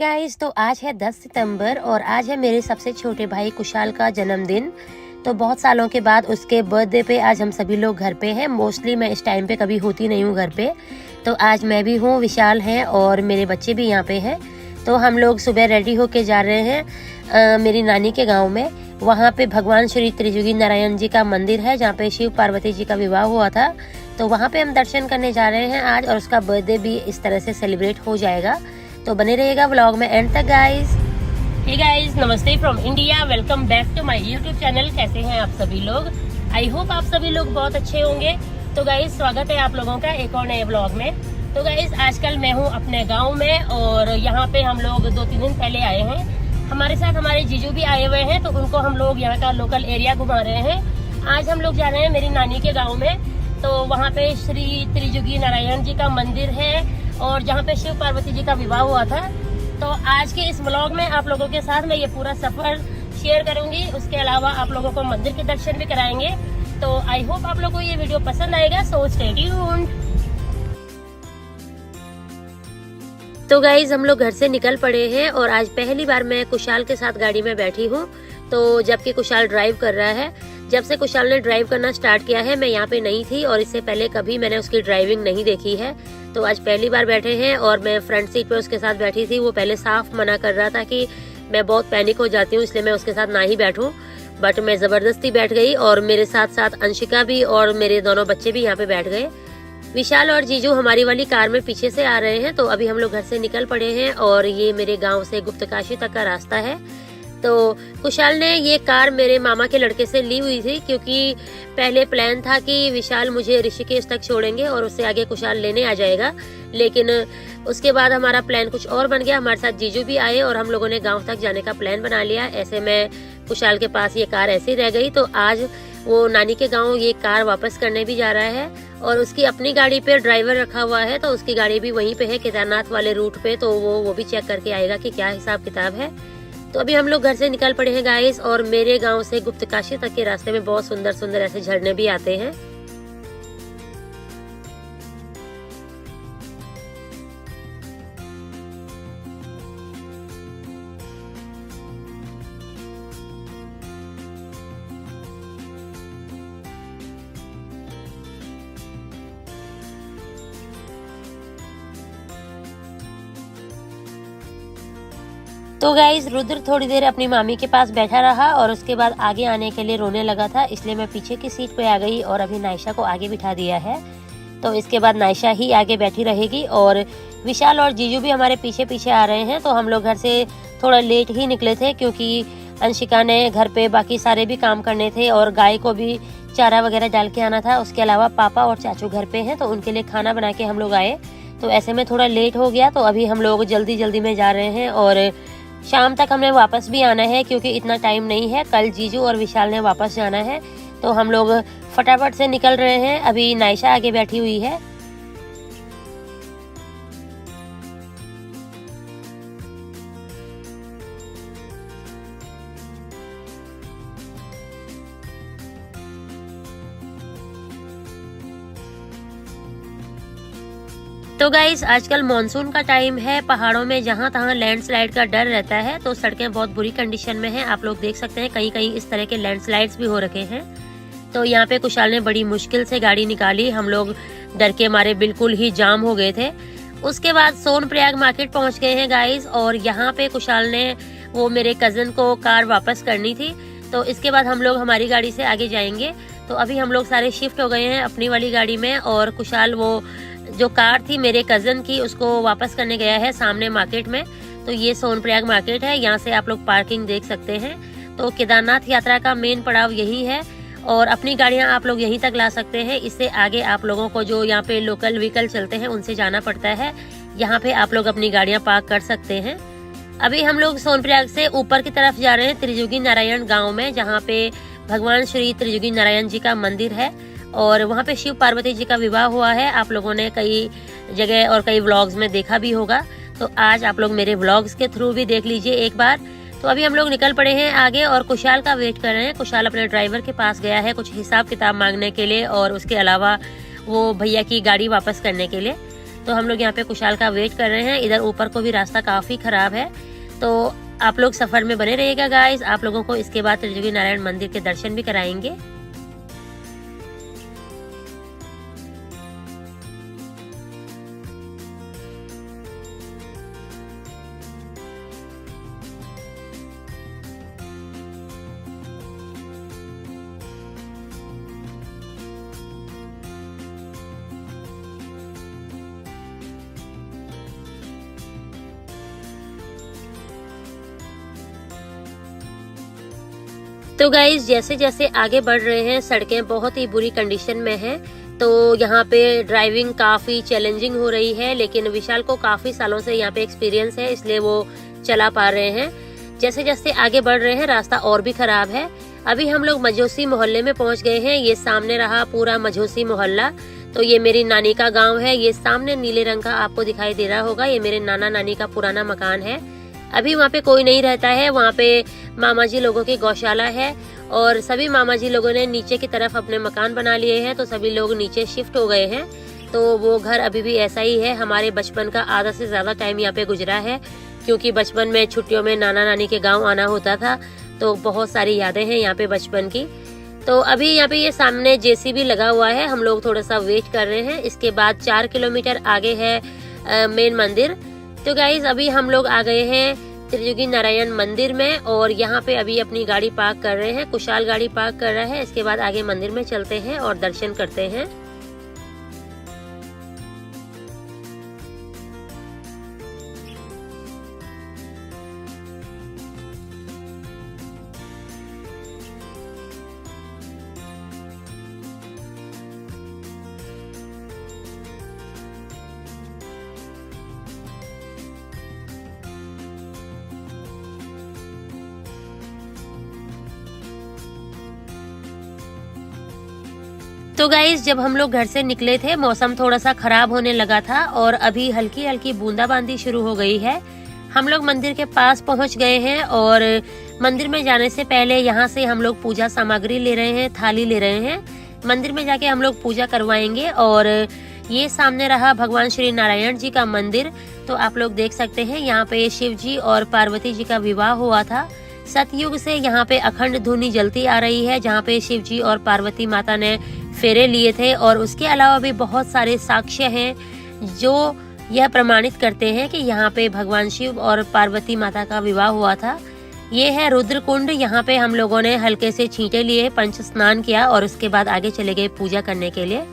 Guys, तो आज है 10 सितंबर और आज है मेरे सबसे छोटे भाई कुशाल का जन्मदिन। तो बहुत सालों के बाद उसके बर्थडे पे आज हम सभी लोग घर पे हैं। मोस्टली मैं इस टाइम पे कभी होती नहीं हूँ घर पे, तो आज मैं भी हूँ, विशाल हैं और मेरे बच्चे भी यहाँ पे हैं। तो हम लोग सुबह रेडी होके जा रहे हैं मेरी नानी के गाँव में। वहाँ पे भगवान श्री त्रिजुगी नारायण जी का मंदिर है जहाँ पे शिव पार्वती जी का विवाह हुआ था। तो वहाँ पे हम दर्शन करने जा रहे हैं आज, और उसका बर्थडे भी इस तरह से सेलिब्रेट हो जाएगा। तो बने रहेगा व्लॉग में एंड तक गाइस। हे गाइस, नमस्ते from India, welcome back to my YouTube channel. कैसे हैं आप सभी लोग? आई होप आप सभी लोग बहुत अच्छे होंगे। तो गाइस, स्वागत है आप लोगों का एक और नए व्लॉग में। तो गाइस, आजकल मैं हूँ अपने गाँव में और यहाँ पे हम लोग 2-3 दिन पहले आए हैं। हमारे साथ हमारे जीजू भी आए हुए हैं, तो उनको हम लोग यहाँ का लोकल एरिया घुमा रहे हैं। आज हम लोग जा रहे हैं मेरी नानी के गाँव में। तो वहाँ पे श्री त्रिजुगी नारायण जी का मंदिर है और जहाँ पे शिव पार्वती जी का विवाह हुआ था। तो आज के इस व्लॉग में आप लोगों के साथ मैं ये पूरा सफर शेयर करूंगी। उसके अलावा आप लोगों को मंदिर के दर्शन भी कराएंगे। तो आई होप आप लोगों को ये वीडियो पसंद आएगा, सो स्टे ट्यून्ड। तो गाइज, हम लोग घर से निकल पड़े हैं और आज पहली बार मैं कुशाल के साथ गाड़ी में बैठी हूँ। तो जबकि कुशाल ड्राइव कर रहा है। जब से कुशाल ने ड्राइव करना स्टार्ट किया है, मैं यहाँ पे नहीं थी और इससे पहले कभी मैंने उसकी ड्राइविंग नहीं देखी है। तो आज पहली बार बैठे हैं और मैं फ्रंट सीट पे उसके साथ बैठी थी। वो पहले साफ मना कर रहा था कि मैं बहुत पैनिक हो जाती हूँ, इसलिए मैं उसके साथ ना ही बैठूं, बट मैं जबरदस्ती बैठ गई और मेरे साथ साथ अंशिका भी और मेरे दोनों बच्चे भी यहाँ पे बैठ गए। विशाल और जीजू हमारी वाली कार में पीछे से आ रहे हैं। तो अभी हम लोग घर से निकल पड़े हैं और ये मेरे गाँव से गुप्तकाशी तक का रास्ता है। तो कुशाल ने ये कार मेरे मामा के लड़के से ली हुई थी, क्योंकि पहले प्लान था कि विशाल मुझे ऋषिकेश तक छोड़ेंगे और उससे आगे कुशाल लेने आ जाएगा। लेकिन उसके बाद हमारा प्लान कुछ और बन गया। हमारे साथ जीजू भी आए और हम लोगों ने गांव तक जाने का प्लान बना लिया। ऐसे में कुशाल के पास ये कार ऐसे ही रह गई। तो आज वो नानी के गाँव ये कार वापस करने भी जा रहा है और उसकी अपनी गाड़ी पे ड्राइवर रखा हुआ है। तो उसकी गाड़ी भी वहीं पे है, केदारनाथ वाले रूट पे। तो वो भी चेक करके आएगा कि क्या हिसाब किताब है। तो अभी हम लोग घर से निकल पड़े हैं गाइस, और मेरे गांव से गुप्तकाशी तक के रास्ते में बहुत सुंदर सुंदर ऐसे झरने भी आते हैं। तो गाइज, रुद्र थोड़ी देर अपनी मामी के पास बैठा रहा और उसके बाद आगे आने के लिए रोने लगा था, इसलिए मैं पीछे की सीट पे आ गई और अभी नायशा को आगे बिठा दिया है। तो इसके बाद नायशा ही आगे बैठी रहेगी और विशाल और जीजू भी हमारे पीछे पीछे आ रहे हैं। तो हम लोग घर से थोड़ा लेट ही निकले थे, क्योंकि अंशिका ने घर पे बाकी सारे भी काम करने थे और गाय को भी चारा वगैरह डाल के आना था। उसके अलावा पापा और चाचू घर पे हैं, तो उनके लिए खाना बना के हम लोग आए। तो ऐसे में थोड़ा लेट हो गया। तो अभी हम लोग जल्दी जल्दी में जा रहे हैं और शाम तक हमने वापस भी आना है, क्योंकि इतना टाइम नहीं है। कल जीजू और विशाल ने वापस जाना है। तो हम लोग फटाफट से निकल रहे हैं। अभी नायशा आगे बैठी हुई है। तो गाइस, आजकल मॉनसून का टाइम है। पहाड़ों में जहां तहां लैंडस्लाइड का डर रहता है। तो सड़कें बहुत बुरी कंडीशन में हैं। आप लोग देख सकते हैं कहीं कहीं इस तरह के लैंडस्लाइड्स भी हो रखे हैं। तो यहाँ पे कुशाल ने बड़ी मुश्किल से गाड़ी निकाली। हम लोग डर के मारे बिल्कुल ही जाम हो गए थे। उसके बाद सोनप्रयाग मार्केट पहुंच गए हैं गाइस, और यहाँ पे कुशाल ने वो मेरे कजन को कार वापस करनी थी। तो इसके बाद हम लोग हमारी गाड़ी से आगे जाएंगे। तो अभी हम लोग सारे शिफ्ट हो गए हैं अपनी वाली गाड़ी में, और कुशाल वो जो कार थी मेरे कजन की उसको वापस करने गया है सामने मार्केट में। तो ये सोनप्रयाग मार्केट है, यहाँ से आप लोग पार्किंग देख सकते हैं। तो केदारनाथ यात्रा का मेन पड़ाव यही है और अपनी गाड़ियाँ आप लोग यहीं तक ला सकते हैं। इससे आगे आप लोगों को जो यहाँ पे लोकल व्हीकल चलते हैं उनसे जाना पड़ता है। यहाँ पे आप लोग अपनी गाड़ियाँ पार्क कर सकते हैं। अभी हम लोग सोनप्रयाग से ऊपर की तरफ जा रहे हैं त्रिजुगी नारायण गाँव में, जहाँ पे भगवान श्री त्रिजुगी नारायण जी का मंदिर है और वहाँ पे शिव पार्वती जी का विवाह हुआ है। आप लोगों ने कई जगह और कई व्लॉग्स में देखा भी होगा। तो आज आप लोग मेरे व्लॉग्स के थ्रू भी देख लीजिए एक बार। तो अभी हम लोग निकल पड़े हैं आगे और कुशाल का वेट कर रहे हैं। कुशाल अपने ड्राइवर के पास गया है कुछ हिसाब किताब मांगने के लिए और उसके अलावा वो भैया की गाड़ी वापस करने के लिए। तो हम लोग यहाँ पे कुशाल का वेट कर रहे हैं। इधर ऊपर को भी रास्ता काफी खराब है, तो आप लोग सफर में बने रहिएगा गाइस। आप लोगों को इसके बाद त्रिजुगी नारायण मंदिर के दर्शन भी कराएंगे। तो गाइज जैसे जैसे आगे बढ़ रहे हैं, सड़कें बहुत ही बुरी कंडीशन में हैं, तो यहाँ पे ड्राइविंग काफी चैलेंजिंग हो रही है। लेकिन विशाल को काफी सालों से यहाँ पे एक्सपीरियंस है, इसलिए वो चला पा रहे हैं। जैसे जैसे आगे बढ़ रहे हैं, रास्ता और भी खराब है। अभी हम लोग मझोसी मोहल्ले में पहुंच गए हैं। ये सामने रहा पूरा मझोसी मोहल्ला। तो ये मेरी नानी का गाँव है। ये सामने नीले रंग का आपको दिखाई दे रहा होगा, ये मेरे नाना नानी का पुराना मकान है। अभी वहाँ पे कोई नहीं रहता है। वहाँ पे मामा जी लोगों की गौशाला है और सभी मामा जी लोगों ने नीचे की तरफ अपने मकान बना लिए हैं, तो सभी लोग नीचे शिफ्ट हो गए हैं। तो वो घर अभी भी ऐसा ही है। हमारे बचपन का आधा से ज्यादा टाइम यहाँ पे गुजरा है, क्योंकि बचपन में छुट्टियों में नाना नानी के गाँव आना होता था, तो बहुत सारी यादें हैं यहाँ पे बचपन की। तो अभी यहाँ पे ये सामने जेसीबी लगा हुआ है, हम लोग थोड़ा सा वेट कर रहे हैं। इसके बाद 4 किलोमीटर आगे है मेन मंदिर। तो गाइज अभी हम लोग आ गए हैं त्रिजुगी नारायण मंदिर में और यहाँ पे अभी अपनी गाड़ी पार्क कर रहे हैं। कुशाल गाड़ी पार्क कर रहा है। इसके बाद आगे मंदिर में चलते हैं और दर्शन करते हैं। तो गाइज जब हम लोग घर से निकले थे, मौसम थोड़ा सा खराब होने लगा था और अभी हल्की हल्की बूंदाबांदी शुरू हो गई है। हम लोग मंदिर के पास पहुंच गए हैं और मंदिर में जाने से पहले यहाँ से हम लोग पूजा सामग्री ले रहे हैं, थाली ले रहे हैं। मंदिर में जाके हम लोग पूजा करवाएंगे। और ये सामने रहा भगवान श्री नारायण जी का मंदिर। तो आप लोग देख सकते हैं यहाँ पे शिव जी और पार्वती जी का विवाह हुआ था। सतयुग से यहाँ पे अखंड धुनी जलती आ रही है, जहाँ पे शिव जी और पार्वती माता ने फेरे लिए थे। और उसके अलावा भी बहुत सारे साक्ष्य हैं जो यह प्रमाणित करते हैं कि यहाँ पे भगवान शिव और पार्वती माता का विवाह हुआ था। ये है रुद्र कुंड। यहाँ पे हम लोगों ने हल्के से छींटे लिए, पंच स्नान किया और उसके बाद आगे चले गए पूजा करने के लिए।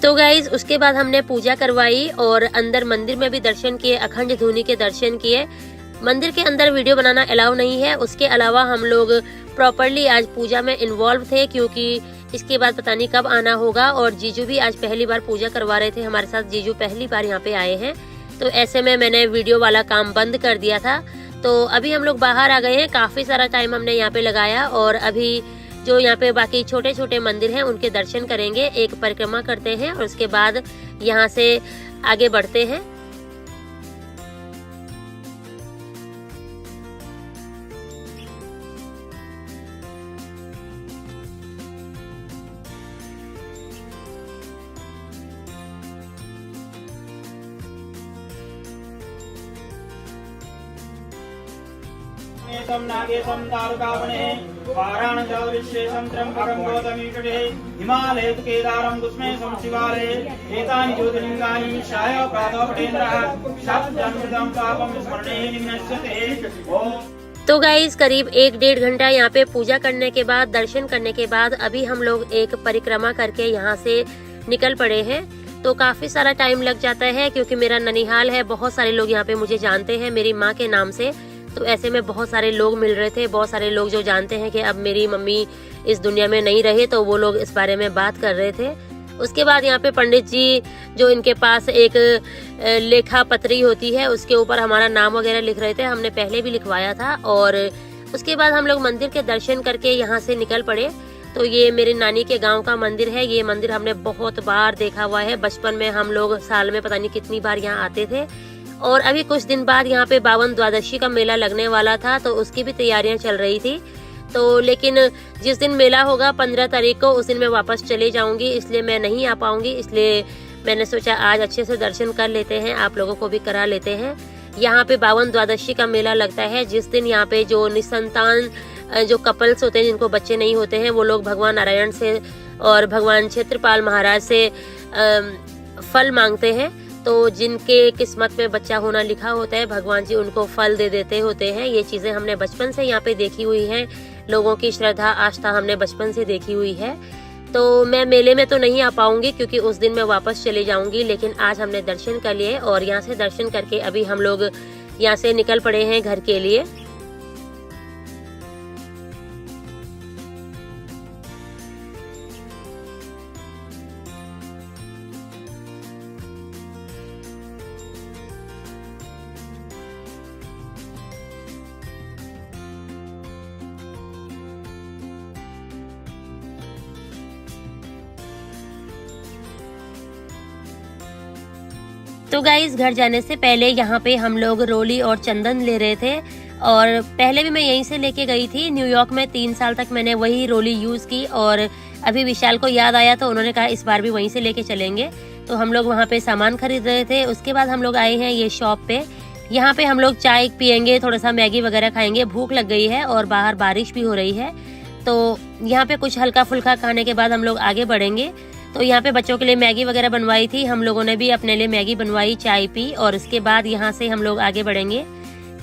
तो गाइज उसके बाद हमने पूजा करवाई और अंदर मंदिर में भी दर्शन किए, अखंड धुनी के दर्शन किए। मंदिर के अंदर वीडियो बनाना अलाउ नहीं है। उसके अलावा हम लोग प्रॉपरली आज पूजा में इन्वॉल्व थे, क्योंकि इसके बाद पता नहीं कब आना होगा। और जीजू भी आज पहली बार पूजा करवा रहे थे हमारे साथ। जीजू पहली बार यहाँ पे आए हैं, तो ऐसे में मैंने वीडियो वाला काम बंद कर दिया था। तो अभी हम लोग बाहर आ गए हैं। काफी सारा टाइम हमने यहाँ पे लगाया और अभी जो यहाँ पे बाकी छोटे छोटे मंदिर हैं उनके दर्शन करेंगे, एक परिक्रमा करते हैं और उसके बाद यहाँ से आगे बढ़ते हैं। नागेशं दारुकावने वाराणसौरिशेषं त्र्यम्बकं गौतमीषुटे हिमालये तु केदारं कुस्मेशं शिवालये एतानि ज्योतिर्लिङ्गानि शाय प्रातः पठेन्द्रः शब्दं पापं स्मरणे निम्नस्यते। तो गाइज करीब 1-1.5 घंटा यहाँ पे पूजा करने के बाद, दर्शन करने के बाद अभी हम लोग एक परिक्रमा करके यहाँ से निकल पड़े हैं। तो काफी सारा टाइम लग जाता है, क्योंकि मेरा ननिहाल है। बहुत सारे लोग यहाँ पे मुझे जानते हैं मेरी माँ के नाम से। तो ऐसे में बहुत सारे लोग मिल रहे थे, बहुत सारे लोग जो जानते हैं कि अब मेरी मम्मी इस दुनिया में नहीं रहे, तो वो लोग इस बारे में बात कर रहे थे। उसके बाद यहाँ पे पंडित जी जो इनके पास एक लेखा पत्री होती है उसके ऊपर हमारा नाम वगैरह लिख रहे थे, हमने पहले भी लिखवाया था। और उसके बाद हम लोग मंदिर के दर्शन करके यहाँ से निकल पड़े। तो ये मेरे नानी के गांव का मंदिर है। ये मंदिर हमने बहुत बार देखा हुआ है। बचपन में हम लोग साल में पता नहीं कितनी बार यहाँ आते थे। और अभी कुछ दिन बाद यहाँ पे बावन द्वादशी का मेला लगने वाला था, तो उसकी भी तैयारियां चल रही थी। तो लेकिन जिस दिन मेला होगा 15 तारीख को, उस दिन मैं वापस चले जाऊंगी, इसलिए मैं नहीं आ पाऊंगी। इसलिए मैंने सोचा आज अच्छे से दर्शन कर लेते हैं, आप लोगों को भी करा लेते हैं। यहाँ पे बावन द्वादशी का मेला लगता है, जिस दिन यहाँ पे जो निसंतान जो कपल्स होते हैं, जिनको बच्चे नहीं होते हैं, वो लोग भगवान नारायण से और भगवान क्षेत्रपाल महाराज से फल मांगते हैं। तो जिनके किस्मत में बच्चा होना लिखा होता है, भगवान जी उनको फल दे देते होते हैं। ये चीजें हमने बचपन से यहाँ पे देखी हुई हैं। लोगों की श्रद्धा आस्था हमने बचपन से देखी हुई है। तो मैं मेले में तो नहीं आ पाऊंगी क्योंकि उस दिन मैं वापस चले जाऊंगी, लेकिन आज हमने दर्शन कर लिए और यहाँ से दर्शन करके अभी हम लोग यहाँ से निकल पड़े हैं घर के लिए। तो गाइस घर जाने से पहले यहाँ पे हम लोग रोली और चंदन ले रहे थे। और पहले भी मैं यहीं से लेके गई थी। न्यूयॉर्क में 3 साल तक मैंने वही रोली यूज की और अभी विशाल को याद आया तो उन्होंने कहा इस बार भी वहीं से लेके चलेंगे। तो हम लोग वहाँ पे सामान खरीद रहे थे। उसके बाद हम लोग आए हैं ये शॉप पे। यहाँ पे हम लोग चाय पियेंगे, थोड़ा सा मैगी वगैरह खाएंगे। भूख लग गई है और बाहर बारिश भी हो रही है, तो यहाँ पे कुछ हल्का फुल्का खाने के बाद हम लोग आगे बढ़ेंगे। तो यहाँ पे बच्चों के लिए मैगी वगैरह बनवाई थी, हम लोगों ने भी अपने लिए मैगी बनवाई, चाय पी और उसके बाद यहाँ से हम लोग आगे बढ़ेंगे।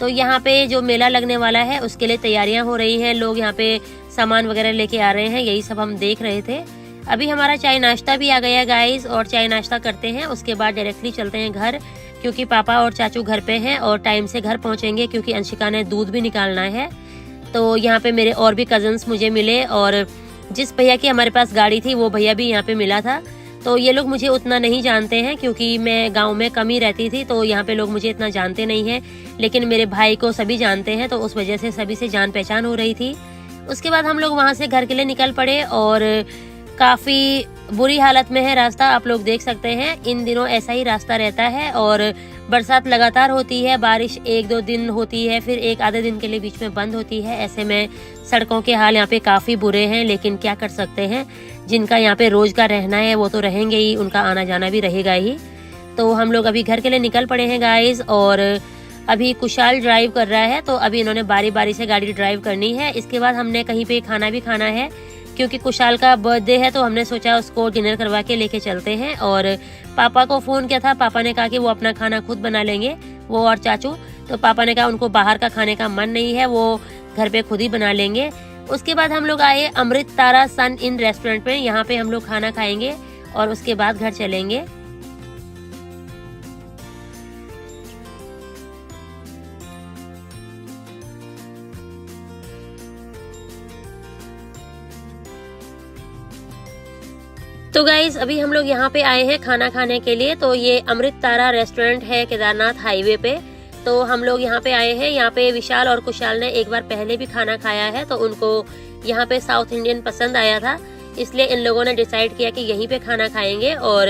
तो यहाँ पे जो मेला लगने वाला है उसके लिए तैयारियां हो रही हैं। लोग यहाँ पे सामान वगैरह लेके आ रहे हैं, यही सब हम देख रहे थे। अभी हमारा चाय नाश्ता भी आ गया गाइस, और चाय नाश्ता करते हैं, उसके बाद डायरेक्टली चलते हैं घर, क्योंकि पापा और चाचू घर पे हैं और टाइम से घर पहुंचेंगे क्योंकि अंशिका ने दूध भी निकालना है। तो यहाँ पे मेरे और भी कजन्स मुझे मिले और जिस भैया की हमारे पास गाड़ी थी वो भैया भी यहाँ पे मिला था। तो ये लोग मुझे उतना नहीं जानते हैं क्योंकि मैं गांव में कम ही रहती थी, तो यहाँ पे लोग मुझे इतना जानते नहीं हैं, लेकिन मेरे भाई को सभी जानते हैं, तो उस वजह से सभी से जान पहचान हो रही थी। उसके बाद हम लोग वहाँ से घर के लिए निकल पड़े और काफ़ी बुरी हालत में है रास्ता, आप लोग देख सकते हैं। इन दिनों ऐसा ही रास्ता रहता है और बरसात लगातार होती है, बारिश 1-2 दिन होती है, फिर एक आधे दिन के लिए बीच में बंद होती है। ऐसे में सड़कों के हाल यहाँ पे काफ़ी बुरे हैं, लेकिन क्या कर सकते हैं, जिनका यहाँ पे रोज का रहना है वो तो रहेंगे ही, उनका आना जाना भी रहेगा ही। तो हम लोग अभी घर के लिए निकल पड़े हैं गाइस, और अभी कुशाल ड्राइव कर रहा है, तो अभी इन्होंने बारी बारी से गाड़ी ड्राइव करनी है। इसके बाद हमने कहीं पे खाना भी खाना है क्योंकि कुशाल का बर्थडे है, तो हमने सोचा उसको डिनर करवा के लेके चलते हैं। और पापा को फोन किया था, पापा ने कहा कि वो अपना खाना खुद बना लेंगे, वो और चाचू। तो पापा ने कहा उनको बाहर का खाने का मन नहीं है, वो घर पे खुद ही बना लेंगे। उसके बाद हम लोग आए अमृत तारा सन इन रेस्टोरेंट में, यहाँ पे हम लोग खाना खाएंगे और उसके बाद घर चलेंगे। तो गाइज अभी हम लोग यहाँ पे आए हैं खाना खाने के लिए। तो ये अमृत तारा रेस्टोरेंट है केदारनाथ हाईवे पे। तो हम लोग यहाँ पे आए हैं। यहाँ पे विशाल और कुशाल ने एक बार पहले भी खाना खाया है, तो उनको यहाँ पे साउथ इंडियन पसंद आया था, इसलिए इन लोगों ने डिसाइड किया कि यहीं पे खाना खाएंगे। और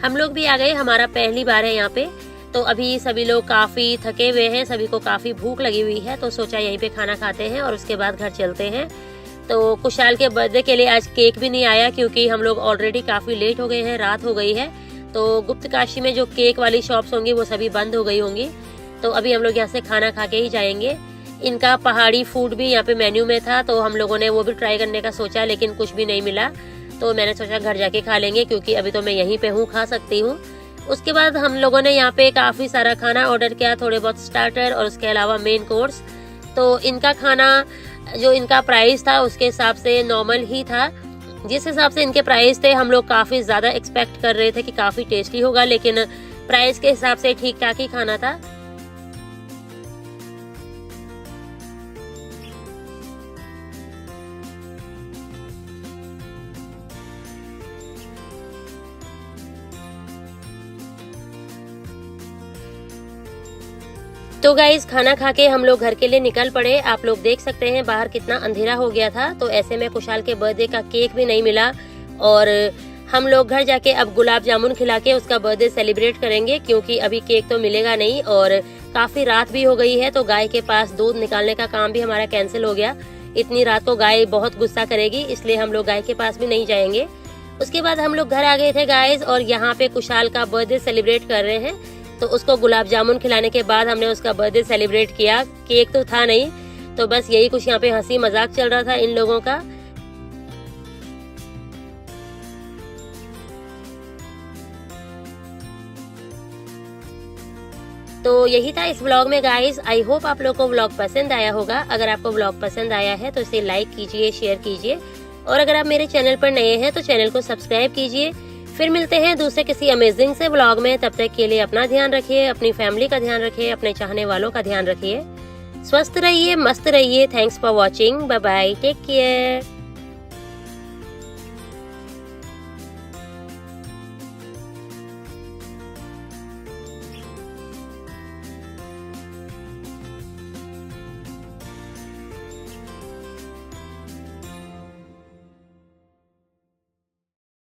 हम लोग भी आ गए, हमारा पहली बार है यहाँ पे। तो अभी सभी लोग काफी थके हुए हैं, सभी को काफी भूख लगी हुई है, तो सोचा यहीं पे खाना खाते हैं और उसके बाद घर चलते हैं। तो कुशाल के बर्थडे के लिए आज केक भी नहीं आया क्योंकि हम लोग ऑलरेडी काफी लेट हो गए हैं, रात हो गई है। तो गुप्त काशी में जो केक वाली शॉप्स होंगी वो सभी बंद हो गई होंगी। तो अभी हम लोग यहाँ से खाना खा के ही जाएंगे। इनका पहाड़ी फूड भी यहाँ पे मेन्यू में था, तो हम लोगों ने वो भी ट्राई करने का सोचा, लेकिन कुछ भी नहीं मिला। तो मैंने सोचा घर जाके खा लेंगे क्योंकि अभी तो मैं यहीं पे हूँ, खा सकती हूँ। उसके बाद हम लोगों ने यहाँ पे काफी सारा खाना ऑर्डर किया, थोड़े बहुत स्टार्टर और उसके अलावा मेन कोर्स। तो इनका खाना जो इनका प्राइस था उसके हिसाब से नॉर्मल ही था। जिस हिसाब से इनके प्राइस थे हम लोग काफी ज्यादा एक्सपेक्ट कर रहे थे कि काफी टेस्टी होगा, लेकिन प्राइस के हिसाब से ठीक ठाक ही खाना था। तो गाइज खाना खा के हम लोग घर के लिए निकल पड़े। आप लोग देख सकते हैं बाहर कितना अंधेरा हो गया था, तो ऐसे में कुशाल के बर्थडे का केक भी नहीं मिला और हम लोग घर जाके अब गुलाब जामुन खिला के उसका बर्थडे सेलिब्रेट करेंगे, क्योंकि अभी केक तो मिलेगा नहीं और काफी रात भी हो गई है। तो गाय के पास दूध निकालने का काम भी हमारा कैंसिल हो गया। इतनी रात को गाय बहुत गुस्सा करेगी, इसलिए हम लोग गाय के पास भी नहीं जाएंगे। उसके बाद हम लोग घर आ गए थे गाइस और यहाँ पे कुशाल का बर्थडे सेलिब्रेट कर रहे हैं। तो उसको गुलाब जामुन खिलाने के बाद हमने उसका बर्थडे सेलिब्रेट किया। केक तो था नहीं, तो बस यही कुछ यहाँ पे हंसी मजाक चल रहा था इन लोगों का। तो यही था इस व्लॉग में गाइस। आई होप आप लोग को व्लॉग पसंद आया होगा। अगर आपको व्लॉग पसंद आया है तो इसे लाइक कीजिए, शेयर कीजिए और अगर आप मेरे चैनल पर नए हैं तो चैनल को सब्सक्राइब कीजिए। फिर मिलते हैं दूसरे किसी अमेजिंग से व्लॉग में। तब तक के लिए अपना ध्यान रखिए, अपनी फैमिली का ध्यान रखिए, अपने चाहने वालों का ध्यान रखिए। स्वस्थ रहिए, मस्त रहिए। Thanks for watching. Bye bye, take care.